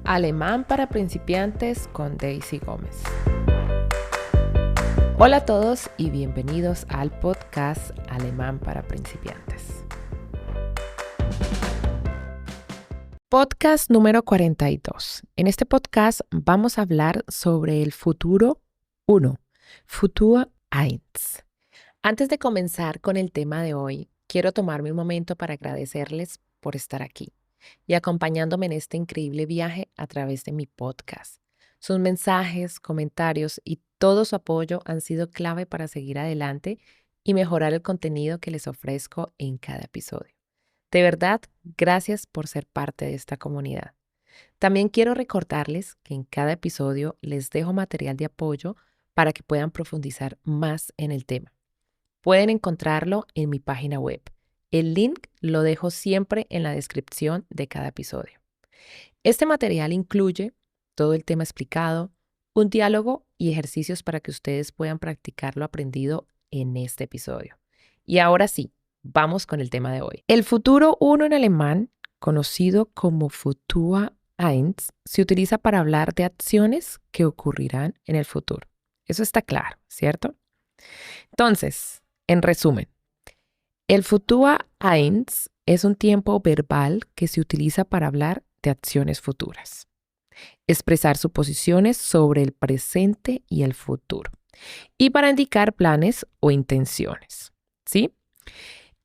Alemán para principiantes con Daisy Gómez. Hola a todos y bienvenidos al podcast Alemán para principiantes. Podcast número 42. En este podcast vamos a hablar sobre el futuro 1, Futur 1. Antes de comenzar con el tema de hoy, quiero tomarme un momento para agradecerles por estar aquí y acompañándome en este increíble viaje a través de mi podcast. Sus mensajes, comentarios y todo su apoyo han sido clave para seguir adelante y mejorar el contenido que les ofrezco en cada episodio. De verdad, gracias por ser parte de esta comunidad. También quiero recordarles que en cada episodio les dejo material de apoyo para que puedan profundizar más en el tema. Pueden encontrarlo en mi página web. El link lo dejo siempre en la descripción de cada episodio. Este material incluye todo el tema explicado, un diálogo y ejercicios para que ustedes puedan practicar lo aprendido en este episodio. Y ahora sí, vamos con el tema de hoy. El futuro 1 en alemán, conocido como Futur 1, se utiliza para hablar de acciones que ocurrirán en el futuro. Eso está claro, ¿cierto? Entonces, en resumen, el Futur 1 es un tiempo verbal que se utiliza para hablar de acciones futuras, expresar suposiciones sobre el presente y el futuro, y para indicar planes o intenciones, ¿sí?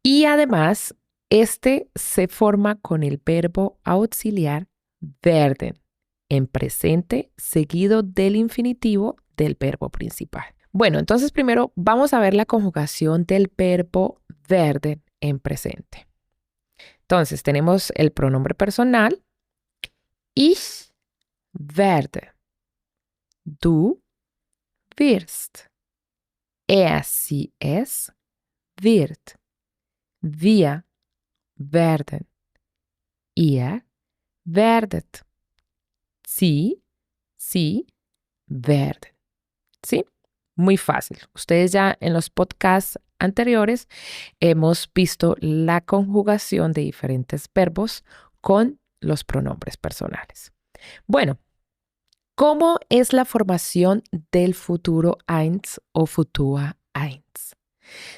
Y además, este se forma con el verbo auxiliar werden en presente seguido del infinitivo del verbo principal. Bueno, entonces primero vamos a ver la conjugación del verbo werden en presente. Entonces tenemos el pronombre personal, ich werde, du wirst, sie, es wird, wir werden, ihr werdet, sie werden. ¿Sí? Muy fácil. Ustedes ya en los podcasts anteriores hemos visto la conjugación de diferentes verbos con los pronombres personales. Bueno, ¿cómo es la formación del futuro 1 o Futur 1?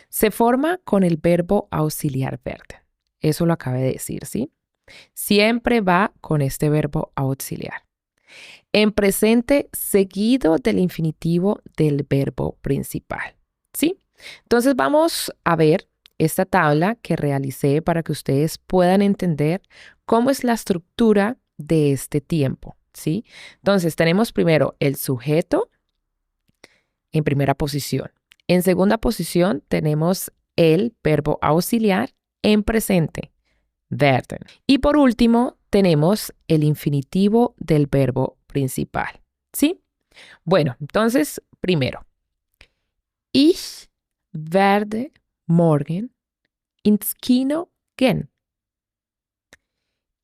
Se forma con el verbo auxiliar werden. Eso lo acabé de decir, ¿sí? Siempre va con este verbo auxiliar. En presente seguido del infinitivo del verbo principal, ¿sí? Entonces vamos a ver esta tabla que realicé para que ustedes puedan entender cómo es la estructura de este tiempo, ¿sí? Entonces tenemos primero el sujeto en primera posición. En segunda posición tenemos el verbo auxiliar en presente, werden. Y por último tenemos el infinitivo del verbo principal, ¿sí? Bueno, entonces, primero, ich werde morgen ins Kino gehen.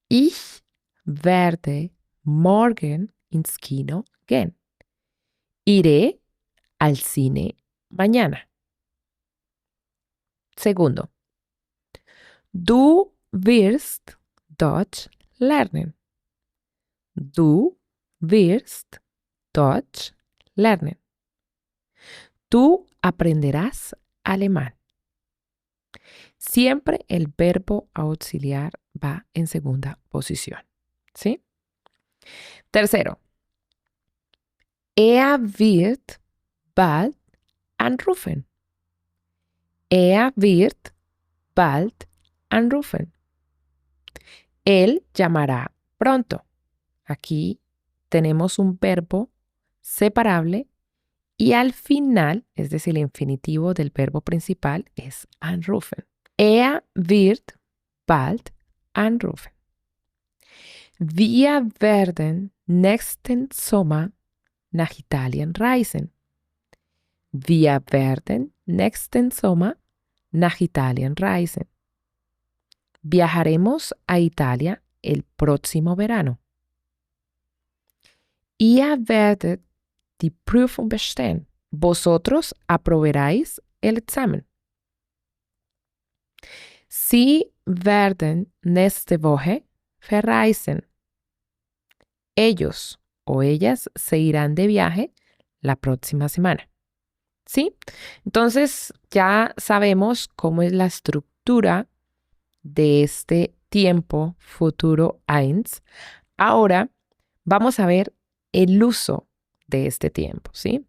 Ich werde morgen ins Kino gehen. Iré al cine mañana. Segundo, du wirst Deutsch lernen. Du wirst Deutsch lernen. Tú aprenderás alemán. Siempre el verbo auxiliar va en segunda posición, ¿sí? Tercero, wird bald anrufen. Wird bald anrufen. Él llamará pronto. Aquí tenemos un verbo separable y al final, es decir, el infinitivo del verbo principal es anrufen. Wird bald anrufen. Wir werden nächsten Sommer nach Italien reisen. Wir werden nächsten Sommer nach Italien reisen. Viajaremos a Italia el próximo verano. Ihr werdet die Prüfung bestehen. Vosotros aprobaréis el examen. Sie werden nächste Woche verreisen. Ellos o ellas se irán de viaje la próxima semana. ¿Sí? Entonces ya sabemos cómo es la estructura de este tiempo futuro eins. Ahora vamos a ver el uso de este tiempo, ¿sí?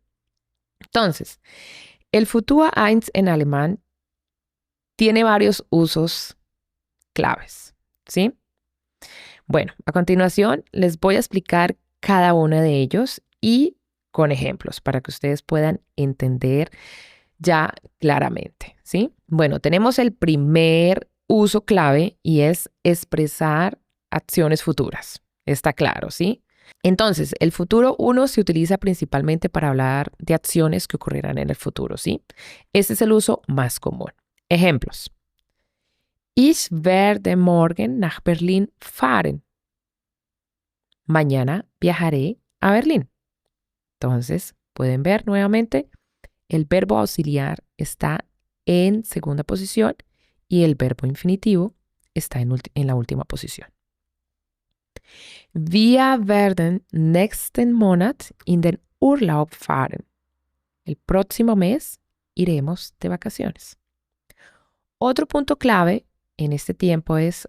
Entonces, el futuro eins en alemán tiene varios usos claves, ¿sí? Bueno, a continuación les voy a explicar cada uno de ellos y con ejemplos para que ustedes puedan entender ya claramente, ¿sí? Bueno, tenemos el primer uso clave y es expresar acciones futuras. Está claro, ¿sí? Entonces, el futuro uno se utiliza principalmente para hablar de acciones que ocurrirán en el futuro, ¿sí? Este es el uso más común. Ejemplos. Ich werde morgen nach Berlin fahren. Mañana viajaré a Berlín. Entonces, pueden ver nuevamente, el verbo auxiliar está en segunda posición y el verbo infinitivo está en la última posición. Wir werden nächsten Monat in den Urlaub fahren. El próximo mes iremos de vacaciones. Otro punto clave en este tiempo es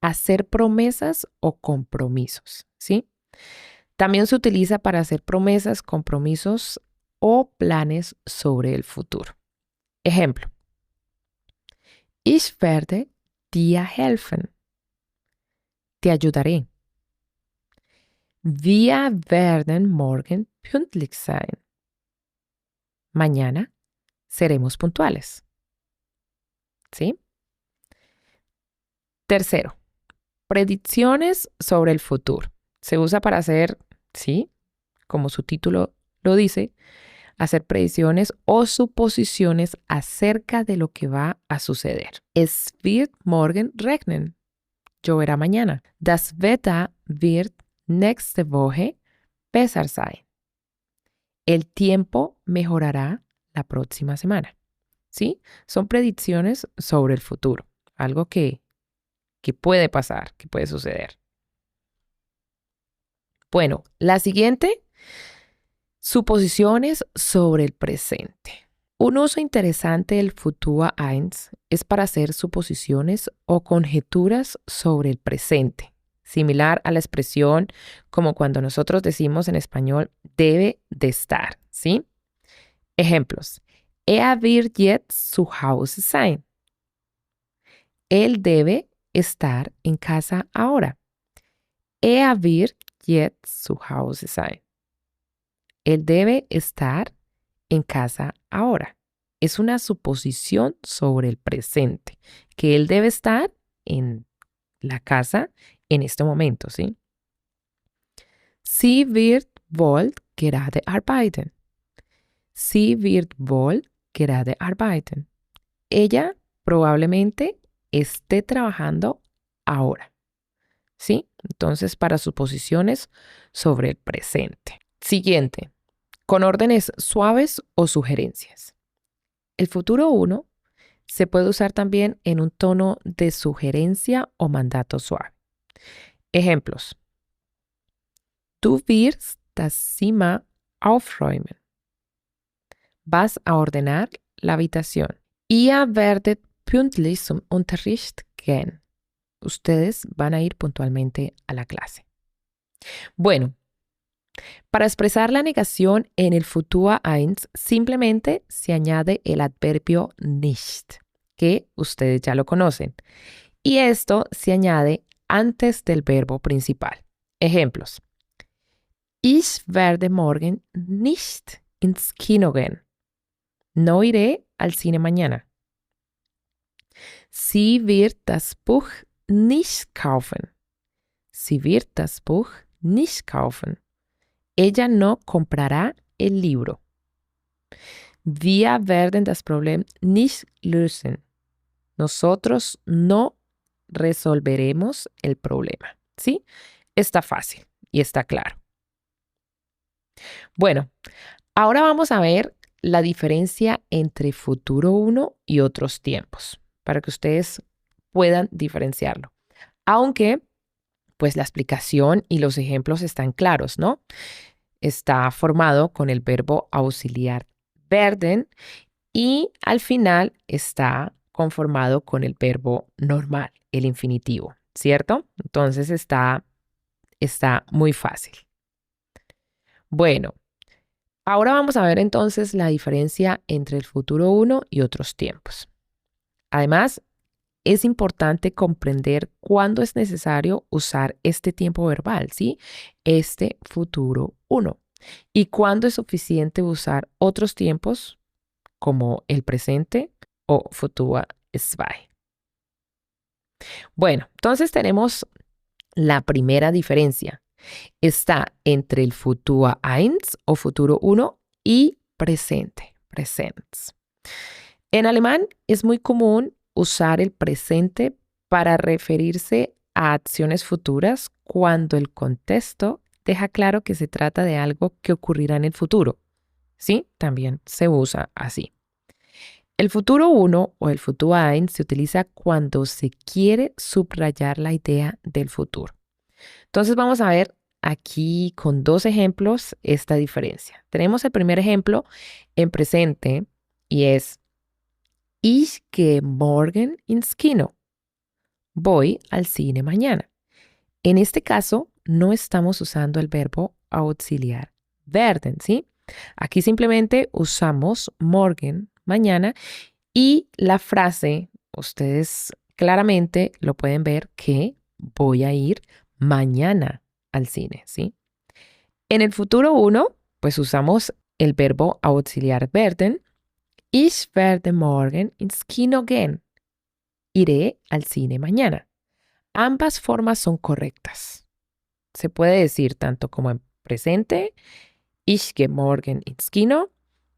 hacer promesas o compromisos, ¿sí? También se utiliza para hacer promesas, compromisos o planes sobre el futuro. Ejemplo. Ich werde dir helfen. Te ayudaré. Wir werden morgen pünktlich sein. Mañana seremos puntuales. ¿Sí? Tercero, predicciones sobre el futuro. Se usa para hacer, sí, como su título lo dice, hacer predicciones o suposiciones acerca de lo que va a suceder. Es wird morgen regnen. Lloverá mañana. Das Wetter wird nächste Woche besser sein. El tiempo mejorará la próxima semana. ¿Sí? Son predicciones sobre el futuro, algo que puede pasar, que puede suceder. Bueno, la siguiente, suposiciones sobre el presente. Un uso interesante del futuro eins es para hacer suposiciones o conjeturas sobre el presente, similar a la expresión como cuando nosotros decimos en español debe de estar, ¿sí? Ejemplos. Er wird jetzt zu Hause sein. Él debe estar en casa ahora. Er wird jetzt zu Hause sein. Él debe estar en casa ahora. Es una suposición sobre el presente, que él debe estar en la casa en este momento, ¿sí? Sie wird wohl gerade arbeiten. Sie wird wohl gerade arbeiten. Ella probablemente esté trabajando ahora, ¿sí? Entonces, para suposiciones sobre el presente. Siguiente, con órdenes suaves o sugerencias. El futuro uno se puede usar también en un tono de sugerencia o mandato suave. Ejemplos. Du wirst das Zimmer aufräumen. Vas a ordenar la habitación. Ihr werdet pünktlich zum Unterricht gehen. Ustedes van a ir puntualmente a la clase. Bueno, para expresar la negación en el futuro eins, simplemente se añade el adverbio nicht, que ustedes ya lo conocen. Y esto se añade antes del verbo principal. Ejemplos. Ich werde morgen nicht ins Kino gehen. No iré al cine mañana. Sie wird das Buch nicht kaufen. Sie wird das Buch nicht kaufen. Ella no comprará el libro. Wir werden das Problem nicht lösen. Nosotros no resolveremos el problema. ¿Sí? Está fácil y está claro. Bueno, ahora vamos a ver la diferencia entre futuro 1 y otros tiempos, para que ustedes puedan diferenciarlo. Aunque Pues la explicación y los ejemplos están claros, ¿no? Está formado con el verbo auxiliar werden y al final está conformado con el verbo normal, el infinitivo, ¿cierto? Entonces está muy fácil. Bueno, ahora vamos a ver entonces la diferencia entre el futuro uno y otros tiempos. Además, es importante comprender cuándo es necesario usar este tiempo verbal, ¿sí? Este futuro uno. Y cuándo es suficiente usar otros tiempos como el presente o futura zwei. Bueno, entonces tenemos la primera diferencia. Está entre el futuro eins o futuro uno y presente, presents. En alemán es muy común usar el presente para referirse a acciones futuras cuando el contexto deja claro que se trata de algo que ocurrirá en el futuro. Sí, también se usa así. El futuro uno o el futuro eins se utiliza cuando se quiere subrayar la idea del futuro. Entonces vamos a ver aquí con dos ejemplos esta diferencia. Tenemos el primer ejemplo en presente y es Ich gehe morgen ins Kino. Voy al cine mañana. En este caso, no estamos usando el verbo auxiliar werden, ¿sí? Aquí simplemente usamos morgen, mañana, y la frase, ustedes claramente lo pueden ver que voy a ir mañana al cine, ¿sí? En el futuro uno, pues usamos el verbo auxiliar werden. Ich werde morgen ins Kino gehen. Iré al cine mañana. Ambas formas son correctas. Se puede decir tanto como en presente, ich gehe morgen ins Kino,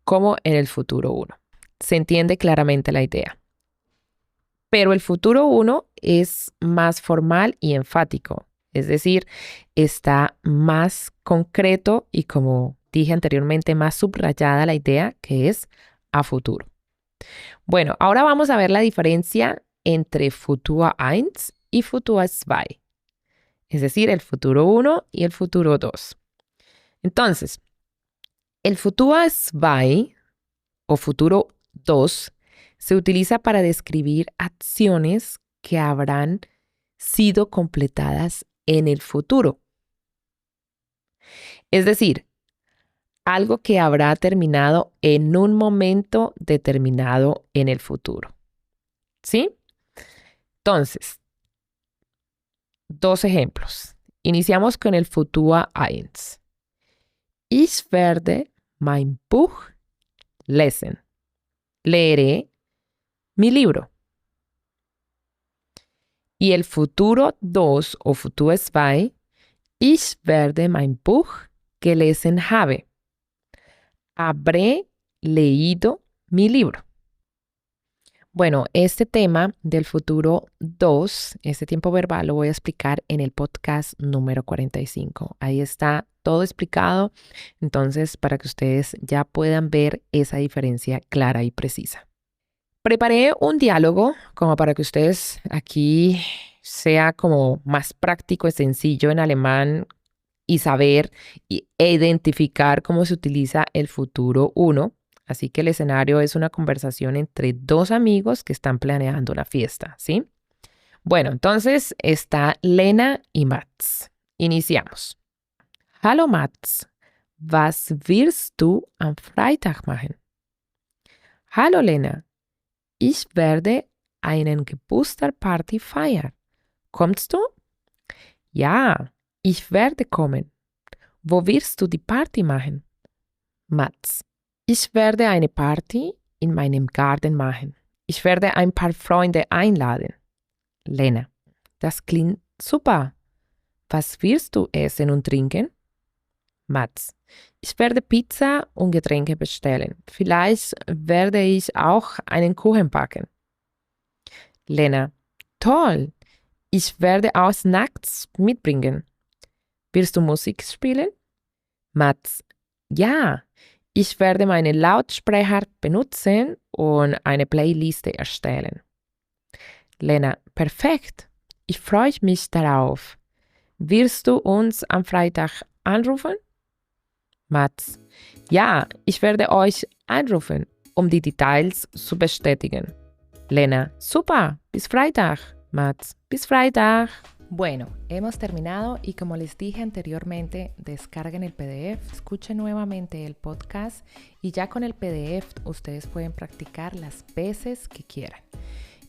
como en el futuro uno. Se entiende claramente la idea. Pero el futuro uno es más formal y enfático. Es decir, está más concreto y, como dije anteriormente, más subrayada la idea que es a futuro. Bueno, ahora vamos a ver la diferencia entre futuro eins y futuro zwei. Es decir, el futuro 1 y el futuro 2. Entonces, el futuro zwei o futuro 2 se utiliza para describir acciones que habrán sido completadas en el futuro. Es decir, algo que habrá terminado en un momento determinado en el futuro. ¿Sí? Entonces, dos ejemplos. Iniciamos con el futuro eins. Ich werde mein Buch lesen. Leeré mi libro. Y el futuro 2 o futuro zwei. Ich werde mein Buch gelesen haben. Habré leído mi libro. Bueno, este tema del futuro 2, este tiempo verbal, lo voy a explicar en el podcast número 45. Ahí está todo explicado, entonces para que ustedes ya puedan ver esa diferencia clara y precisa. Preparé un diálogo como para que ustedes aquí sea como más práctico y sencillo en alemán y saber e identificar cómo se utiliza el futuro 1. Así que el escenario es una conversación entre dos amigos que están planeando una fiesta, ¿sí? Bueno, entonces está Lena y Mats. Iniciamos. Hallo Mats, was wirst du am Freitag machen? Hallo Lena, ich werde einen Geburtstagsparty feiern. Kommst du? Ja, ich werde kommen. Wo wirst du die Party machen? Mats. Ich werde eine Party in meinem Garten machen. Ich werde ein paar Freunde einladen. Lena. Das klingt super. Was wirst du essen und trinken? Mats. Ich werde Pizza und Getränke bestellen. Vielleicht werde ich auch einen Kuchen backen. Lena. Toll. Ich werde auch Snacks mitbringen. Willst du Musik spielen? Mats. Ja. Ich werde meine Lautsprecher benutzen und eine Playliste erstellen. Lena, perfekt. Ich freue mich darauf. Wirst du uns am Freitag anrufen? Mats: Ja, ich werde euch anrufen, um die Details zu bestätigen. Lena: Super, bis Freitag. Mats: Bis Freitag. Bueno, hemos terminado y como les dije anteriormente, descarguen el PDF, escuchen nuevamente el podcast y ya con el PDF ustedes pueden practicar las veces que quieran.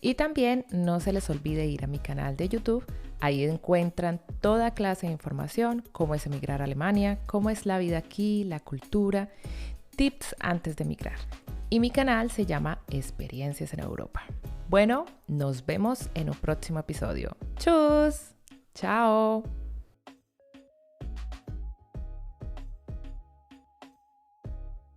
Y también no se les olvide ir a mi canal de YouTube, ahí encuentran toda clase de información, cómo es emigrar a Alemania, cómo es la vida aquí, la cultura, tips antes de emigrar. Y mi canal se llama Experiencias en Europa. Bueno, nos vemos en un próximo episodio. ¡Tschüss! ¡Chao!